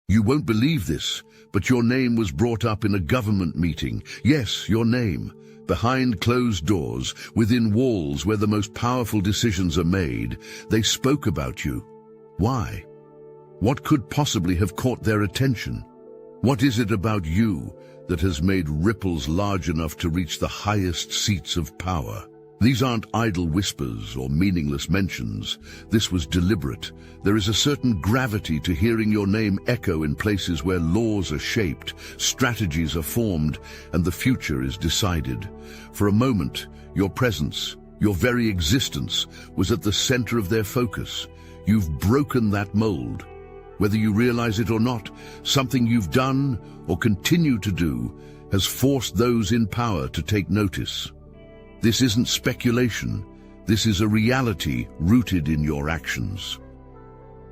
You won't believe this, but your name was brought up in a government meeting. Yes, your name. Behind closed doors, within walls where the most powerful decisions are made, they spoke about you. Why? What could possibly have caught their attention? What is it about you that has made ripples large enough to reach the highest seats of power? These aren't idle whispers or meaningless mentions. This was deliberate. There is a certain gravity to hearing your name echo in places where laws are shaped, strategies are formed, and the future is decided. For a moment, your presence, your very existence, was at the center of their focus. You've broken that mold. Whether you realize it or not, something you've done or continue to do has forced those in power to take notice. This isn't speculation. This is a reality rooted in your actions.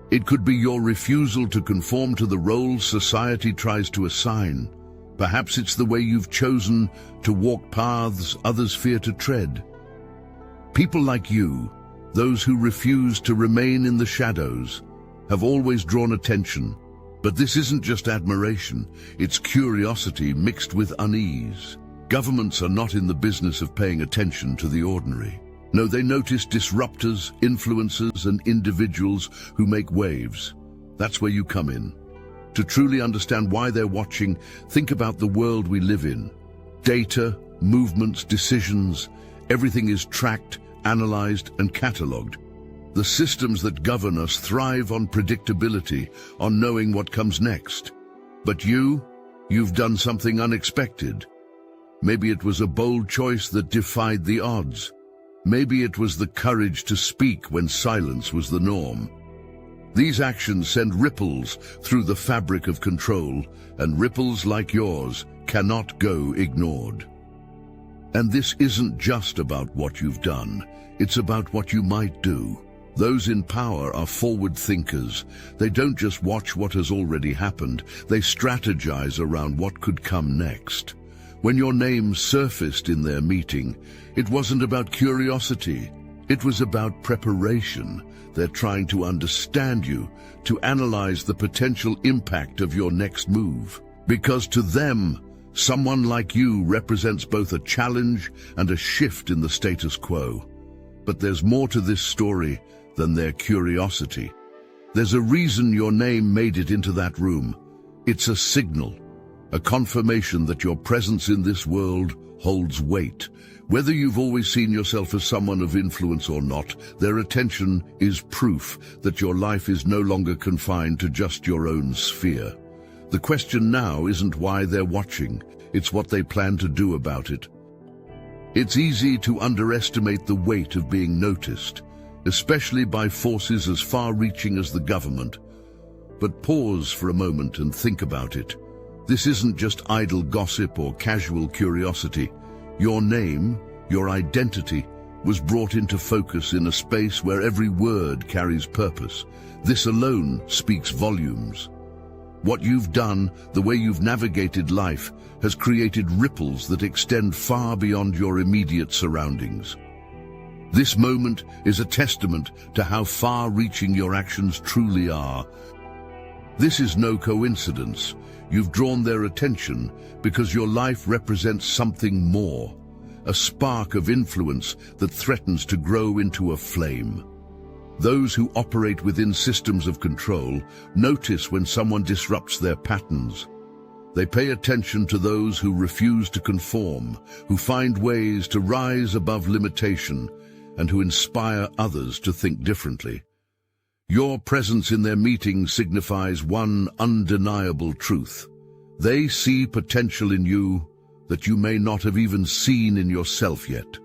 It could be your refusal to conform to the roles society tries to assign. Perhaps it's the way you've chosen to walk paths others fear to tread. People like you, those who refuse to remain in the shadows, have always drawn attention. But this isn't just admiration, it's curiosity mixed with unease. Governments are not in the business of paying attention to the ordinary. No, they notice disruptors, influencers, and individuals who make waves. That's where you come in. To truly understand why they're watching, think about the world we live in. Data, movements, decisions, everything is tracked, analyzed, and catalogued. The systems that govern us thrive on predictability, on knowing what comes next. But you've done something unexpected. Maybe it was a bold choice that defied the odds. Maybe it was the courage to speak when silence was the norm. These actions send ripples through the fabric of control, and ripples like yours cannot go ignored. And this isn't just about what you've done, it's about what you might do. Those in power are forward thinkers. They don't just watch what has already happened, they strategize around what could come next. When your name surfaced in their meeting, it wasn't about curiosity, it was about preparation. They're trying to understand you, to analyze the potential impact of your next move. Because to them, someone like you represents both a challenge and a shift in the status quo. But there's more to this story than their curiosity. There's a reason your name made it into that room. It's a signal, a confirmation that your presence in this world holds weight. Whether you've always seen yourself as someone of influence or not, their attention is proof that your life is no longer confined to just your own sphere. The question now isn't why they're watching, it's what they plan to do about it. It's easy to underestimate the weight of being noticed, especially by forces as far-reaching as the government. But pause for a moment and think about it. This isn't just idle gossip or casual curiosity. Your name, your identity, was brought into focus in a space where every word carries purpose. This alone speaks volumes. What you've done, the way you've navigated life, has created ripples that extend far beyond your immediate surroundings. This moment is a testament to how far-reaching your actions truly are. This is no coincidence. You've drawn their attention because your life represents something more, a spark of influence that threatens to grow into a flame. Those who operate within systems of control notice when someone disrupts their patterns. They pay attention to those who refuse to conform, who find ways to rise above limitation, and who inspire others to think differently. Your presence in their meeting signifies one undeniable truth. They see potential in you that you may not have even seen in yourself yet.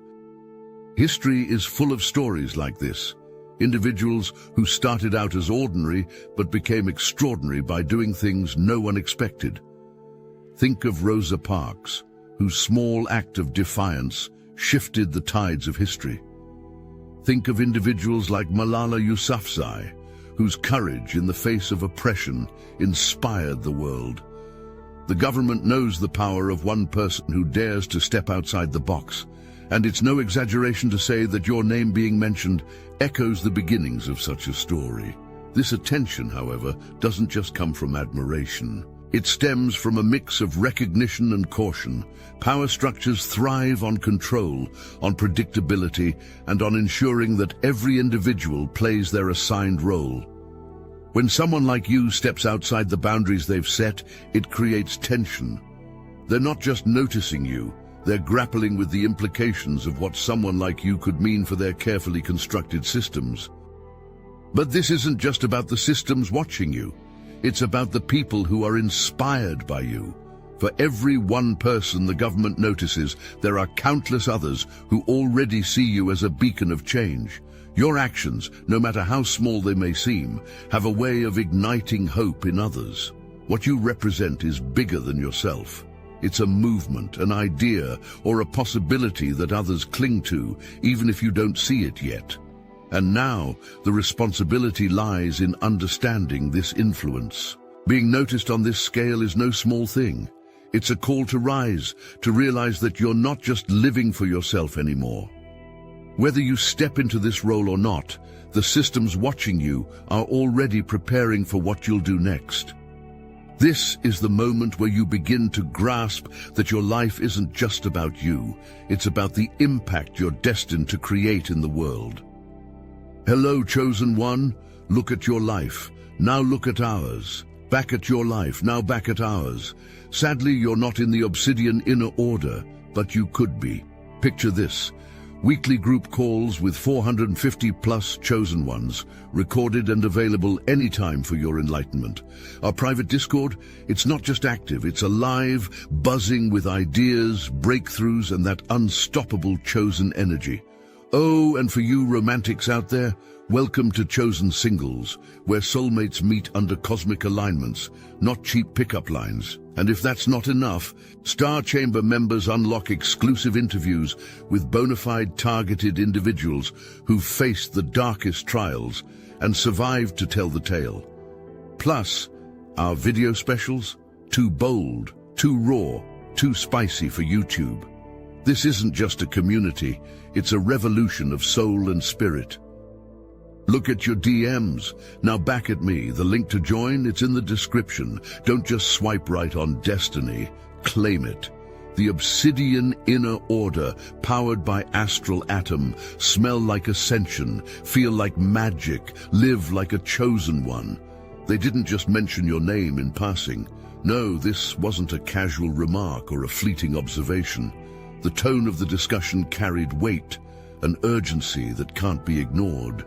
History is full of stories like this. Individuals who started out as ordinary but became extraordinary by doing things no one expected. Think of Rosa Parks, whose small act of defiance shifted the tides of history. Think of individuals like Malala Yousafzai, whose courage in the face of oppression inspired the world. The government knows the power of one person who dares to step outside the box, and it's no exaggeration to say that your name being mentioned echoes the beginnings of such a story. This attention, however, doesn't just come from admiration. It stems from a mix of recognition and caution. Power structures thrive on control, on predictability, and on ensuring that every individual plays their assigned role. When someone like you steps outside the boundaries they've set, it creates tension. They're not just noticing you, they're grappling with the implications of what someone like you could mean for their carefully constructed systems. But this isn't just about the systems watching you. It's about the people who are inspired by you. For every one person the government notices, there are countless others who already see you as a beacon of change. Your actions, no matter how small they may seem, have a way of igniting hope in others. What you represent is bigger than yourself. It's a movement, an idea, or a possibility that others cling to, even if you don't see it yet. And now, the responsibility lies in understanding this influence. Being noticed on this scale is no small thing. It's a call to rise, to realize that you're not just living for yourself anymore. Whether you step into this role or not, the systems watching you are already preparing for what you'll do next. This is the moment where you begin to grasp that your life isn't just about you. It's about the impact you're destined to create in the world. Hello, Chosen One. Look at your life. Now look at ours. Back at your life. Now back at ours. Sadly, you're not in the Obsidian inner order, but you could be. Picture this. Weekly group calls with 450-plus Chosen Ones, recorded and available anytime for your enlightenment. Our private Discord, it's not just active, it's alive, buzzing with ideas, breakthroughs, and that unstoppable Chosen energy. Oh, and for you romantics out there, welcome to Chosen Singles, where soulmates meet under cosmic alignments, not cheap pickup lines. And if that's not enough, Star Chamber members unlock exclusive interviews with bona fide targeted individuals who've faced the darkest trials and survived to tell the tale. Plus, our video specials, too bold, too raw, too spicy for YouTube. This isn't just a community, it's a revolution of soul and spirit. Look at your DMs. Now back at me. The link to join, it's in the description. Don't just swipe right on destiny. Claim it. The Obsidian Inner Order, powered by Astral Atom, smell like ascension, feel like magic, live like a chosen one. They didn't just mention your name in passing. No, this wasn't a casual remark or a fleeting observation. The tone of the discussion carried weight, an urgency that can't be ignored.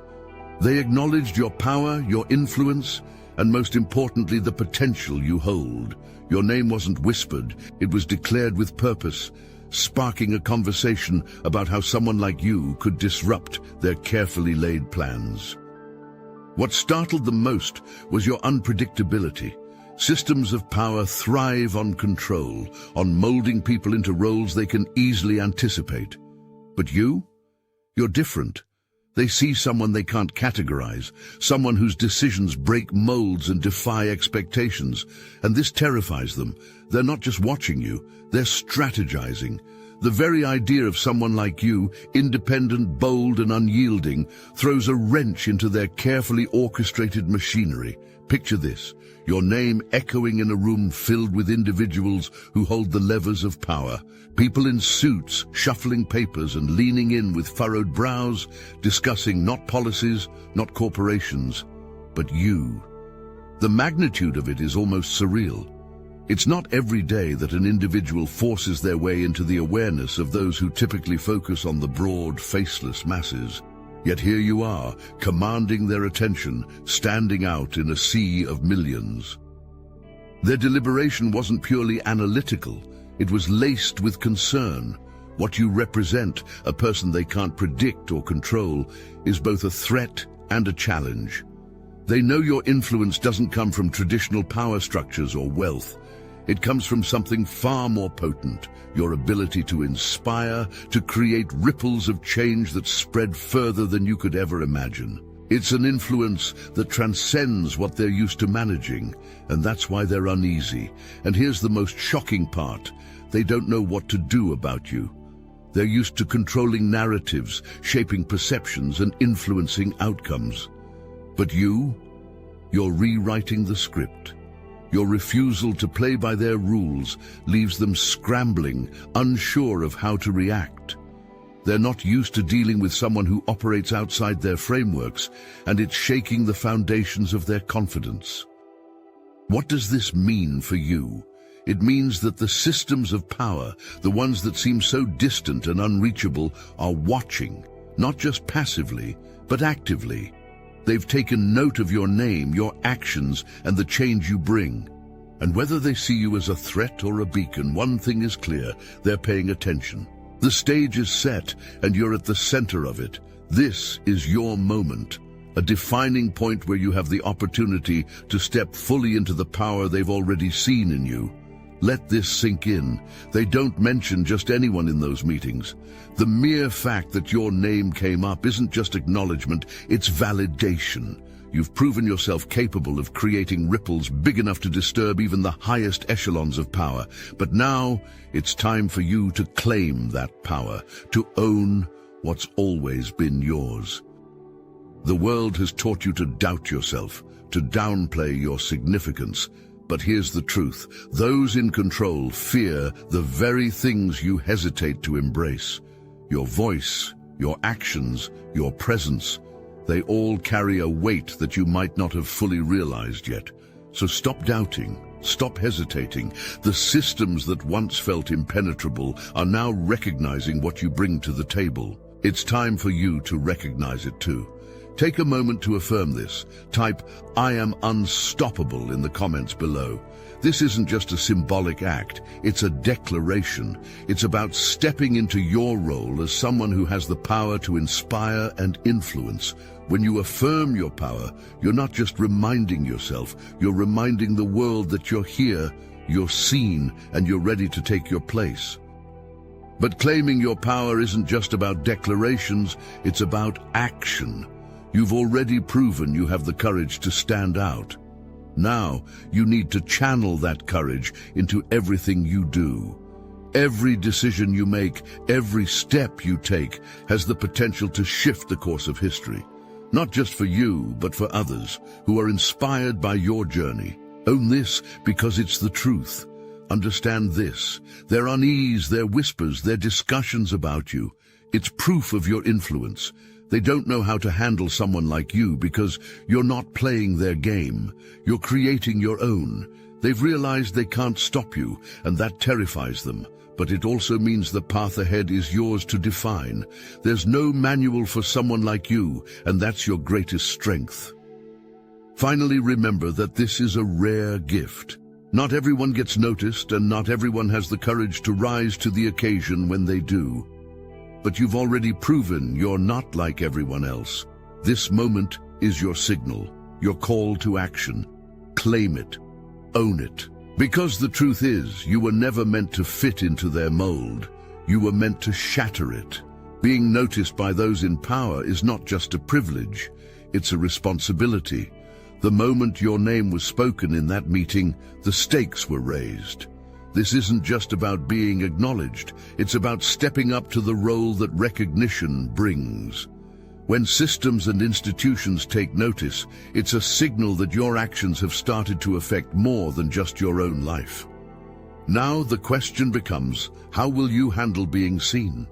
They acknowledged your power, your influence, and most importantly, the potential you hold. Your name wasn't whispered, it was declared with purpose, sparking a conversation about how someone like you could disrupt their carefully laid plans. What startled them most was your unpredictability. Systems of power thrive on control, on molding people into roles they can easily anticipate. But you're different. They see someone they can't categorize, someone whose decisions break molds and defy expectations, and this terrifies them. They're not just watching you, they're strategizing. The very idea of someone like you, independent, bold, and unyielding, throws a wrench into their carefully orchestrated machinery. Picture this, your name echoing in a room filled with individuals who hold the levers of power. People in suits, shuffling papers and leaning in with furrowed brows, discussing not policies, not corporations, but you. The magnitude of it is almost surreal. It's not every day that an individual forces their way into the awareness of those who typically focus on the broad, faceless masses. Yet here you are, commanding their attention, standing out in a sea of millions. Their deliberation wasn't purely analytical, it was laced with concern. What you represent, a person they can't predict or control, is both a threat and a challenge. They know your influence doesn't come from traditional power structures or wealth. It comes from something far more potent, your ability to inspire, to create ripples of change that spread further than you could ever imagine. It's an influence that transcends what they're used to managing, and that's why they're uneasy. And here's the most shocking part. They don't know what to do about you. They're used to controlling narratives, shaping perceptions, and influencing outcomes. But You're rewriting the script. Your refusal to play by their rules leaves them scrambling, unsure of how to react. They're not used to dealing with someone who operates outside their frameworks, and it's shaking the foundations of their confidence. What does this mean for you? It means that the systems of power, the ones that seem so distant and unreachable, are watching, not just passively, but actively. They've taken note of your name, your actions, and the change you bring. And whether they see you as a threat or a beacon, one thing is clear: they're paying attention. The stage is set, and you're at the center of it. This is your moment, a defining point where you have the opportunity to step fully into the power they've already seen in you. Let this sink in. They don't mention just anyone in those meetings. The mere fact that your name came up isn't just acknowledgement, it's validation. You've proven yourself capable of creating ripples big enough to disturb even the highest echelons of power. But now, it's time for you to claim that power, to own what's always been yours. The world has taught you to doubt yourself, to downplay your significance. But here's the truth: those in control fear the very things you hesitate to embrace. Your voice, your actions, your presence, they all carry a weight that you might not have fully realized yet. So stop doubting, stop hesitating. The systems that once felt impenetrable are now recognizing what you bring to the table. It's time for you to recognize it too. Take a moment to affirm this. Type, "I am unstoppable" in the comments below. This isn't just a symbolic act, it's a declaration. It's about stepping into your role as someone who has the power to inspire and influence. When you affirm your power, you're not just reminding yourself, you're reminding the world that you're here, you're seen, and you're ready to take your place. But claiming your power isn't just about declarations, it's about action. You've already proven you have the courage to stand out. Now, you need to channel that courage into everything you do. Every decision you make, every step you take, has the potential to shift the course of history. Not just for you, but for others who are inspired by your journey. Own this because it's the truth. Understand this: their unease, their whispers, their discussions about you, it's proof of your influence. They don't know how to handle someone like you because you're not playing their game. You're creating your own. They've realized they can't stop you, and that terrifies them. But it also means the path ahead is yours to define. There's no manual for someone like you, and that's your greatest strength. Finally, remember that this is a rare gift. Not everyone gets noticed, and not everyone has the courage to rise to the occasion when they do. But you've already proven you're not like everyone else. This moment is your signal, your call to action. Claim it. Own it. Because the truth is, you were never meant to fit into their mold. You were meant to shatter it. Being noticed by those in power is not just a privilege, it's a responsibility. The moment your name was spoken in that meeting, the stakes were raised. This isn't just about being acknowledged, it's about stepping up to the role that recognition brings. When systems and institutions take notice, it's a signal that your actions have started to affect more than just your own life. Now the question becomes, how will you handle being seen?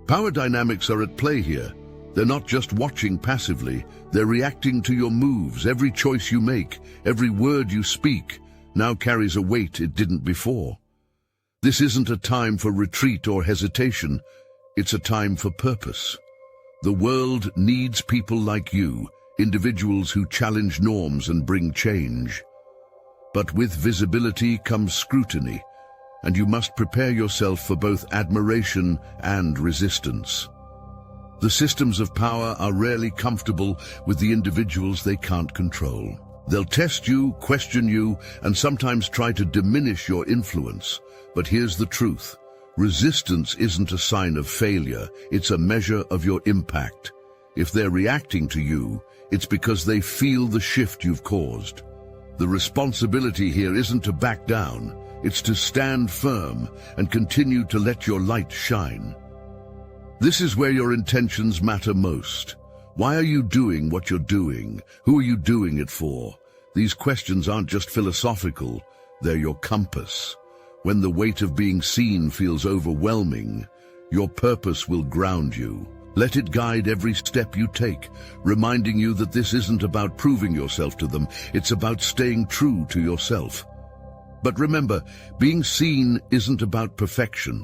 Power dynamics are at play here. They're not just watching passively, they're reacting to your moves. Every choice you make, every word you speak, now carries a weight it didn't before. This isn't a time for retreat or hesitation, it's a time for purpose. The world needs people like you, individuals who challenge norms and bring change. But with visibility comes scrutiny, and you must prepare yourself for both admiration and resistance. The systems of power are rarely comfortable with the individuals they can't control. They'll test you, question you, and sometimes try to diminish your influence. But here's the truth. Resistance isn't a sign of failure, it's a measure of your impact. If they're reacting to you, it's because they feel the shift you've caused. The responsibility here isn't to back down, it's to stand firm and continue to let your light shine. This is where your intentions matter most. Why are you doing what you're doing? Who are you doing it for? These questions aren't just philosophical, they're your compass. When the weight of being seen feels overwhelming, your purpose will ground you. Let it guide every step you take, reminding you that this isn't about proving yourself to them, it's about staying true to yourself. But remember, being seen isn't about perfection.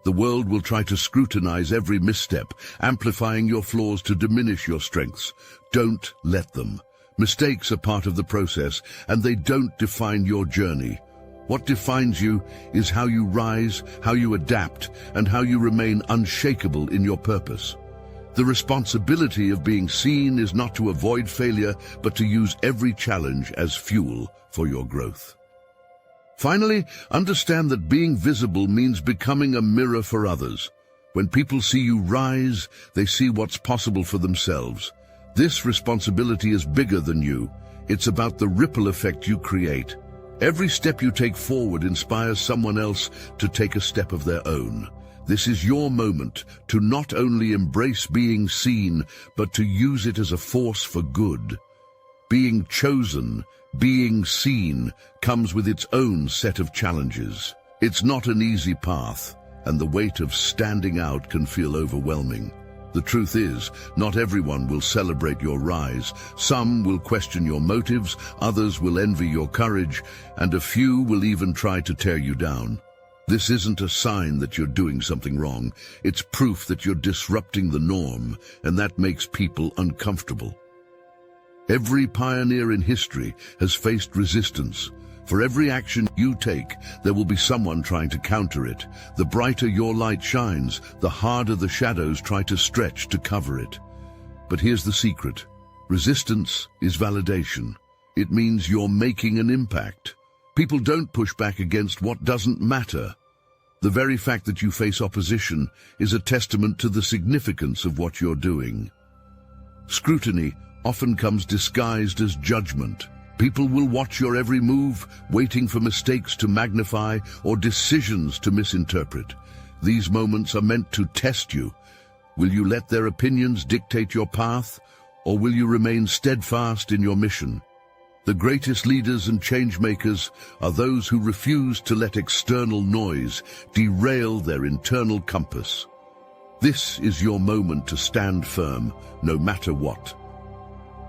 The world will try to scrutinize every misstep, amplifying your flaws to diminish your strengths. Don't let them. Mistakes are part of the process, and they don't define your journey. What defines you is how you rise, how you adapt, and how you remain unshakable in your purpose. The responsibility of being seen is not to avoid failure, but to use every challenge as fuel for your growth. Finally, understand that being visible means becoming a mirror for others. When people see you rise, they see what's possible for themselves. This responsibility is bigger than you. It's about the ripple effect you create. Every step you take forward inspires someone else to take a step of their own. This is your moment to not only embrace being seen, but to use it as a force for good. Being chosen, being seen, comes with its own set of challenges. It's not an easy path, and the weight of standing out can feel overwhelming. The truth is, not everyone will celebrate your rise. Some will question your motives, others will envy your courage, and a few will even try to tear you down. This isn't a sign that you're doing something wrong. It's proof that you're disrupting the norm, and that makes people uncomfortable. Every pioneer in history has faced resistance. For every action you take, there will be someone trying to counter it. The brighter your light shines, the harder the shadows try to stretch to cover it. But here's the secret. Resistance is validation. It means you're making an impact. People don't push back against what doesn't matter. The very fact that you face opposition is a testament to the significance of what you're doing. Scrutiny often comes disguised as judgment. People will watch your every move, waiting for mistakes to magnify or decisions to misinterpret. These moments are meant to test you. Will you let their opinions dictate your path, or will you remain steadfast in your mission? The greatest leaders and change-makers are those who refuse to let external noise derail their internal compass. This is your moment to stand firm, no matter what.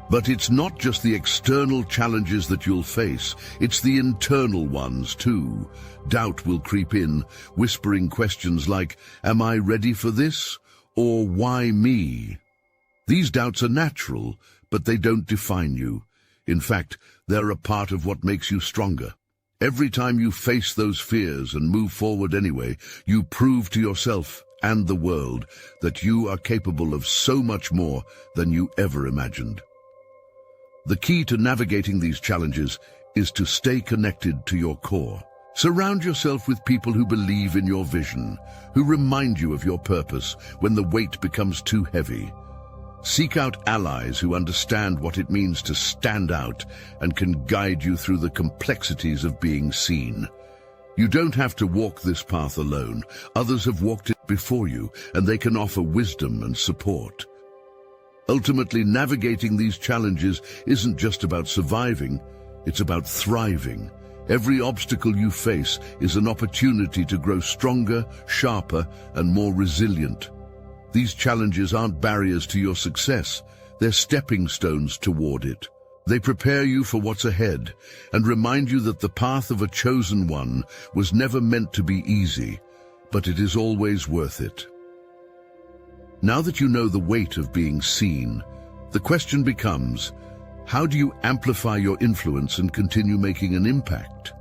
But it's not just the external challenges that you'll face, it's the internal ones too. Doubt will creep in, whispering questions like, "Am I ready for this?" or "Why me?" These doubts are natural, but they don't define you. In fact, they're a part of what makes you stronger. Every time you face those fears and move forward anyway, you prove to yourself and the world that you are capable of so much more than you ever imagined. The key to navigating these challenges is to stay connected to your core. Surround yourself with people who believe in your vision, who remind you of your purpose when the weight becomes too heavy. Seek out allies who understand what it means to stand out and can guide you through the complexities of being seen. You don't have to walk this path alone. Others have walked it before you, and they can offer wisdom and support. Ultimately, navigating these challenges isn't just about surviving, it's about thriving. Every obstacle you face is an opportunity to grow stronger, sharper, and more resilient. These challenges aren't barriers to your success, they're stepping stones toward it. They prepare you for what's ahead and remind you that the path of a chosen one was never meant to be easy, but it is always worth it. Now that you know the weight of being seen, the question becomes, how do you amplify your influence and continue making an impact?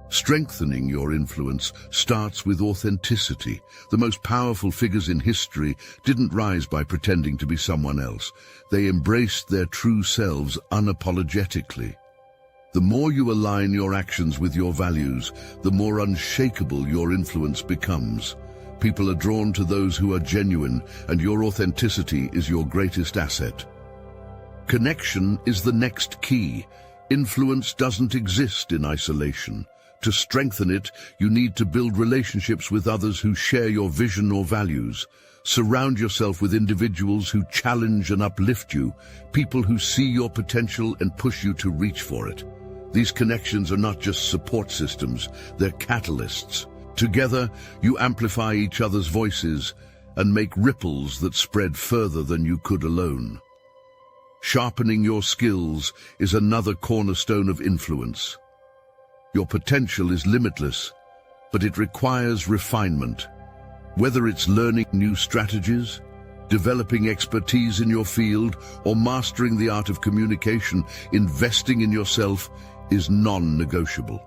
Strengthening your influence starts with authenticity. The most powerful figures in history didn't rise by pretending to be someone else. They embraced their true selves unapologetically. The more you align your actions with your values, the more unshakable your influence becomes. People are drawn to those who are genuine, and your authenticity is your greatest asset. Connection is the next key. Influence doesn't exist in isolation. To strengthen it, you need to build relationships with others who share your vision or values. Surround yourself with individuals who challenge and uplift you, people who see your potential and push you to reach for it. These connections are not just support systems, they're catalysts. Together, you amplify each other's voices and make ripples that spread further than you could alone. Sharpening your skills is another cornerstone of influence. Your potential is limitless, but it requires refinement. Whether it's learning new strategies, developing expertise in your field, or mastering the art of communication, investing in yourself is non-negotiable.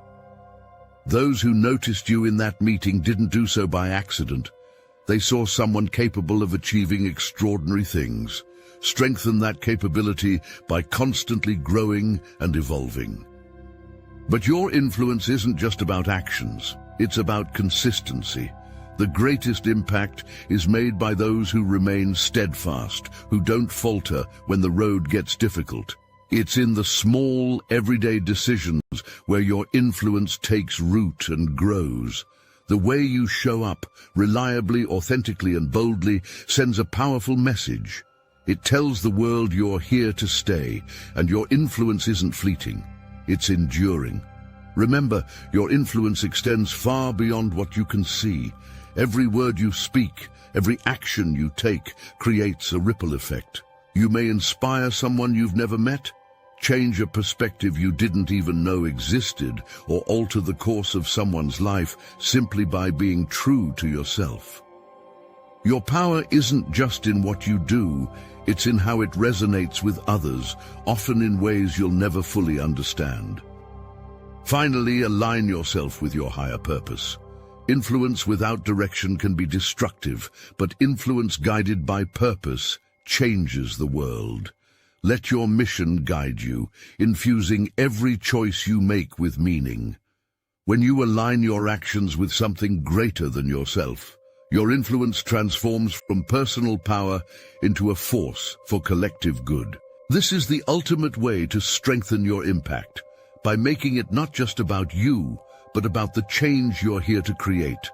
Those who noticed you in that meeting didn't do so by accident. They saw someone capable of achieving extraordinary things. Strengthen that capability by constantly growing and evolving. But your influence isn't just about actions, it's about consistency. The greatest impact is made by those who remain steadfast, who don't falter when the road gets difficult. It's in the small, everyday decisions where your influence takes root and grows. The way you show up, reliably, authentically, and boldly, sends a powerful message. It tells the world you're here to stay, and your influence isn't fleeting. It's enduring. Remember, your influence extends far beyond what you can see. Every word you speak, every action you take, creates a ripple effect. You may inspire someone you've never met, change a perspective you didn't even know existed, or alter the course of someone's life simply by being true to yourself. Your power isn't just in what you do, it's in how it resonates with others, often in ways you'll never fully understand. Finally, align yourself with your higher purpose. Influence without direction can be destructive, but influence guided by purpose changes the world. Let your mission guide you, infusing every choice you make with meaning. When you align your actions with something greater than yourself, your influence transforms from personal power into a force for collective good. This is the ultimate way to strengthen your impact, by making it not just about you, but about the change you're here to create.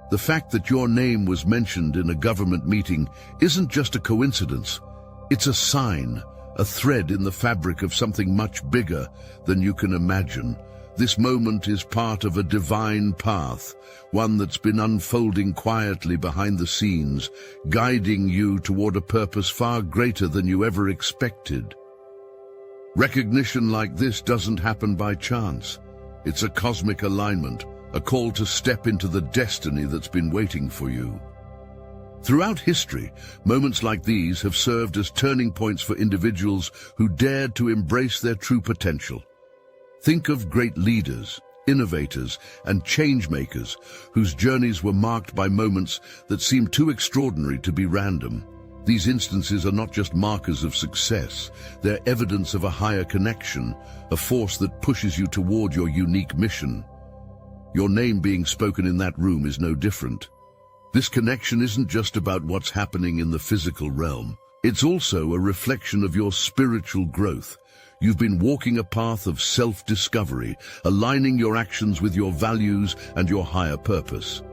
The fact that your name was mentioned in a government meeting isn't just a coincidence. It's a sign, a thread in the fabric of something much bigger than you can imagine. This moment is part of a divine path, one that's been unfolding quietly behind the scenes, guiding you toward a purpose far greater than you ever expected. Recognition like this doesn't happen by chance. It's a cosmic alignment, a call to step into the destiny that's been waiting for you. Throughout history, moments like these have served as turning points for individuals who dared to embrace their true potential. Think of great leaders, innovators, and change-makers whose journeys were marked by moments that seemed too extraordinary to be random. These instances are not just markers of success, they're evidence of a higher connection, a force that pushes you toward your unique mission. Your name being spoken in that room is no different. This connection isn't just about what's happening in the physical realm. It's also a reflection of your spiritual growth. You've been walking a path of self-discovery, aligning your actions with your values and your higher purpose.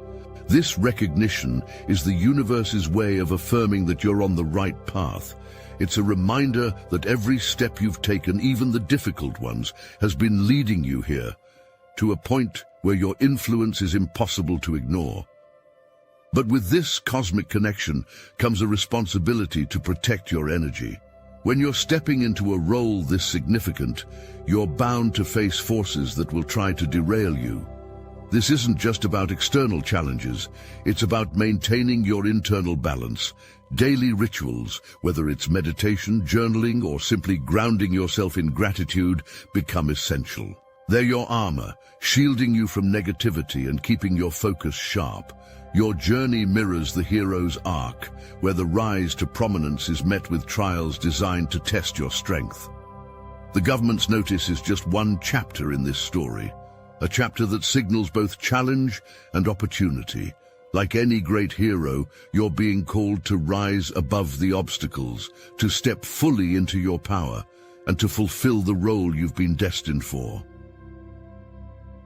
This recognition is the universe's way of affirming that you're on the right path. It's a reminder that every step you've taken, even the difficult ones, has been leading you here, to a point where your influence is impossible to ignore. But with this cosmic connection comes a responsibility to protect your energy. When you're stepping into a role this significant, you're bound to face forces that will try to derail you. This isn't just about external challenges, it's about maintaining your internal balance. Daily rituals, whether it's meditation, journaling, or simply grounding yourself in gratitude, become essential. They're your armor, shielding you from negativity and keeping your focus sharp. Your journey mirrors the hero's arc, where the rise to prominence is met with trials designed to test your strength. The government's notice is just one chapter in this story, a chapter that signals both challenge and opportunity. Like any great hero, you're being called to rise above the obstacles, to step fully into your power, and to fulfill the role you've been destined for.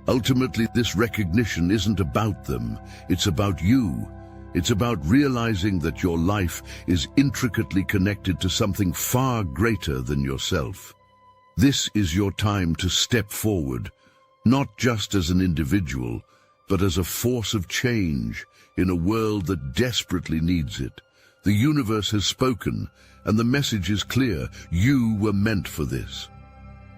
Ultimately, this recognition isn't about them, it's about you. It's about realizing that your life is intricately connected to something far greater than yourself. This is your time to step forward, not just as an individual, but as a force of change in a world that desperately needs it. The universe has spoken, and the message is clear. You were meant for this.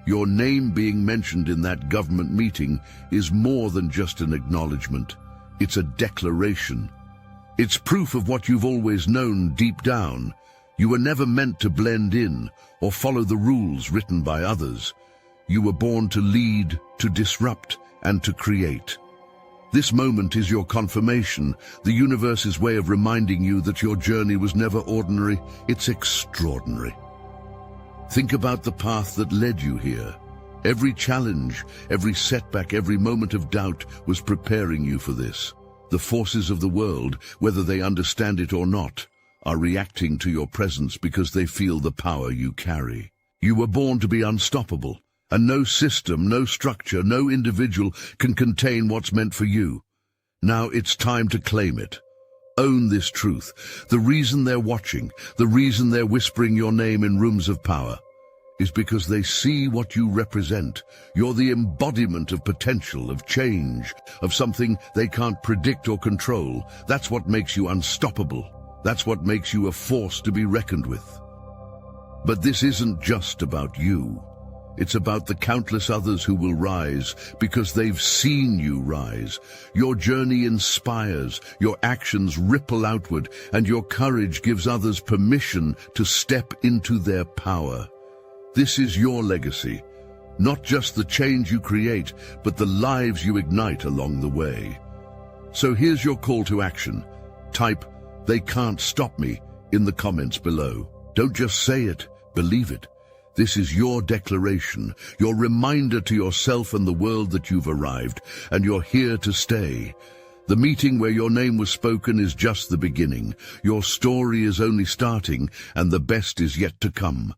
Your name being mentioned in that government meeting is more than just an acknowledgement. It's a declaration. It's proof of what you've always known deep down. You were never meant to blend in or follow the rules written by others. You were born to lead, to disrupt, and to create. This moment is your confirmation, the universe's way of reminding you that your journey was never ordinary, it's extraordinary. Think about the path that led you here. Every challenge, every setback, every moment of doubt was preparing you for this. The forces of the world, whether they understand it or not, are reacting to your presence because they feel the power you carry. You were born to be unstoppable, and no system, no structure, no individual can contain what's meant for you. Now it's time to claim it. Own this truth. The reason they're watching, the reason they're whispering your name in rooms of power, is because they see what you represent. You're the embodiment of potential, of change, of something they can't predict or control. That's what makes you unstoppable. That's what makes you a force to be reckoned with. But this isn't just about you. It's about the countless others who will rise because they've seen you rise. Your journey inspires, your actions ripple outward, and your courage gives others permission to step into their power. This is your legacy, not just the change you create, but the lives you ignite along the way. So here's your call to action. Type, "They can't stop me," in the comments below. Don't just say it, believe it. This is your declaration, your reminder to yourself and the world that you've arrived, and you're here to stay. The meeting where your name was spoken is just the beginning. Your story is only starting, and the best is yet to come.